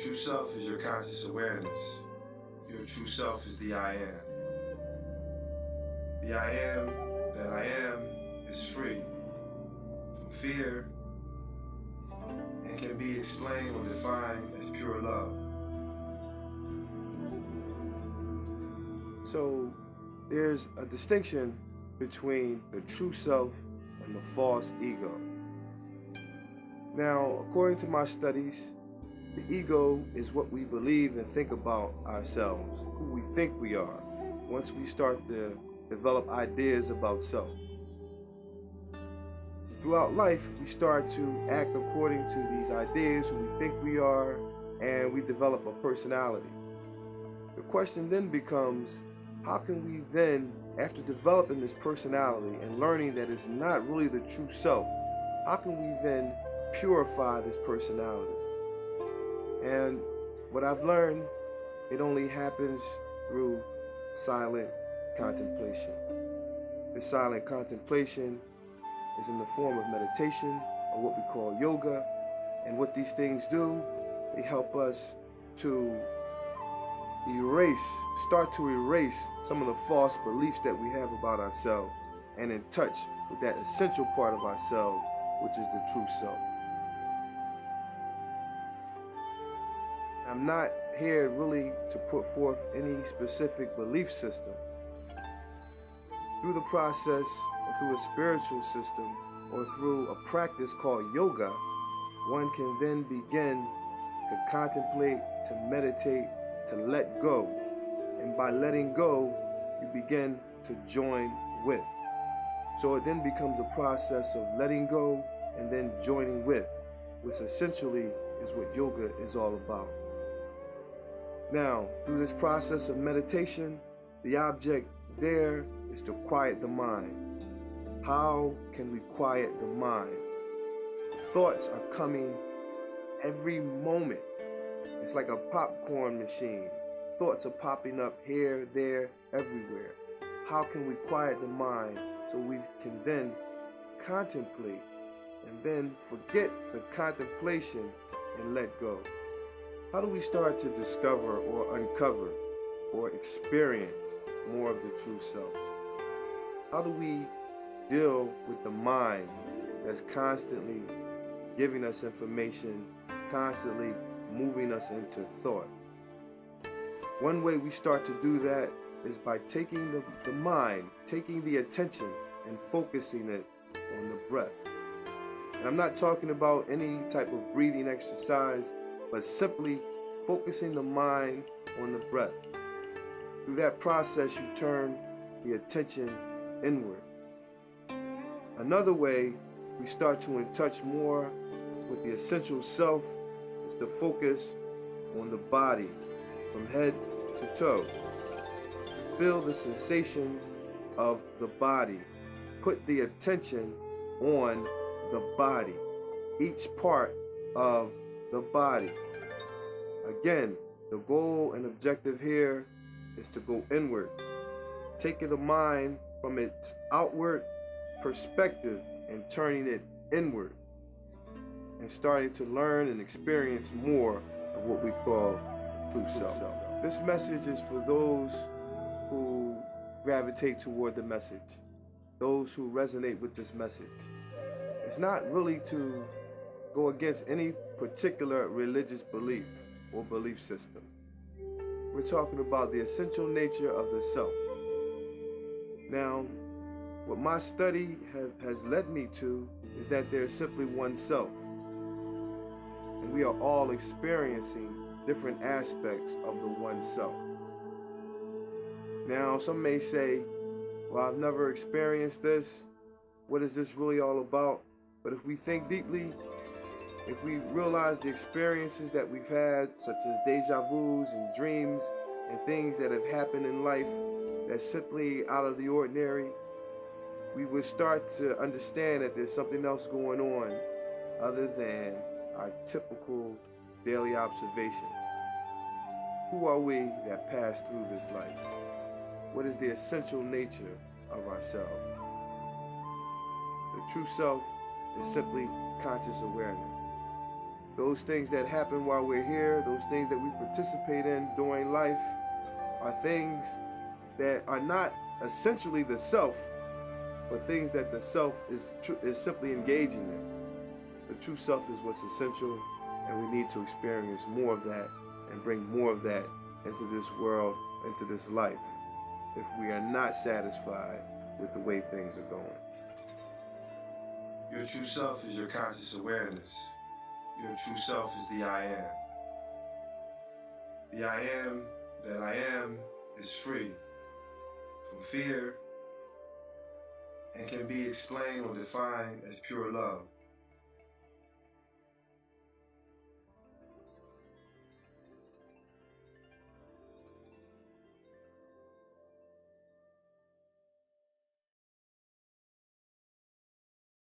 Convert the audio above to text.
true self is your conscious awareness. Your true self is the I am. The I am that I am is free from fear and can be explained or defined as pure love. So there's a distinction between the true self and the false ego. Now, according to my studies, the ego is what we believe and think about ourselves, who we think we are, once we start to develop ideas about self. Throughout life, we start to act according to these ideas, who we think we are, and we develop a personality. The question then becomes, how can we then, after developing this personality and learning that it's not really the true self, how can we then purify this personality? And what I've learned, it only happens through silent contemplation. This silent contemplation is in the form of meditation, or what we call yoga. And what these things do, they help us to start to erase some of the false beliefs that we have about ourselves, and in touch with that essential part of ourselves, which is the true self. I'm not here really to put forth any specific belief system. Through the process, or through a spiritual system, or through a practice called yoga, one can then begin to contemplate, to meditate, to let go. And by letting go, you begin to join with. So it then becomes a process of letting go and then joining with, which essentially is what yoga is all about. Now, through this process of meditation, the object there is to quiet the mind. How can we quiet the mind? Thoughts are coming every moment. It's like a popcorn machine. Thoughts are popping up here, there, everywhere. How can we quiet the mind so we can then contemplate and then forget the contemplation and let go? How do we start to discover or uncover or experience more of the true self? How do we deal with the mind that's constantly giving us information, constantly moving us into thought? One way we start to do that is by taking the mind, taking the attention and focusing it on the breath. And I'm not talking about any type of breathing exercise, but simply focusing the mind on the breath. Through that process, you turn the attention inward. Another way we start to in touch more with the essential self is to focus on the body from head to toe. Feel the sensations of the body. Put the attention on the body, each part of the body. Again, the goal and objective here is to go inward, taking the mind from its outward perspective and turning it inward, and starting to learn and experience more of what we call true self. This message is for those who gravitate toward the message, those who resonate with this message. It's not really to go against any particular religious belief or belief system. We're talking about the essential nature of the self. Now, what my study has led me to is that there's simply one self. And we are all experiencing different aspects of the one self. Now, some may say, well, I've never experienced this. What is this really all about? But if we think deeply, if we realize the experiences that we've had, such as deja vus and dreams and things that have happened in life that's simply out of the ordinary, we would start to understand that there's something else going on other than our typical daily observation. Who are we that pass through this life? What is the essential nature of ourselves? The true self is simply conscious awareness. Those things that happen while we're here, those things that we participate in during life, are things that are not essentially the self, but things that the self is simply engaging in. The true self is what's essential, and we need to experience more of that and bring more of that into this world, into this life, if we are not satisfied with the way things are going. Your true self is your conscious awareness. Your true self is the I am. The I am that I am is free from fear and can be explained or defined as pure love.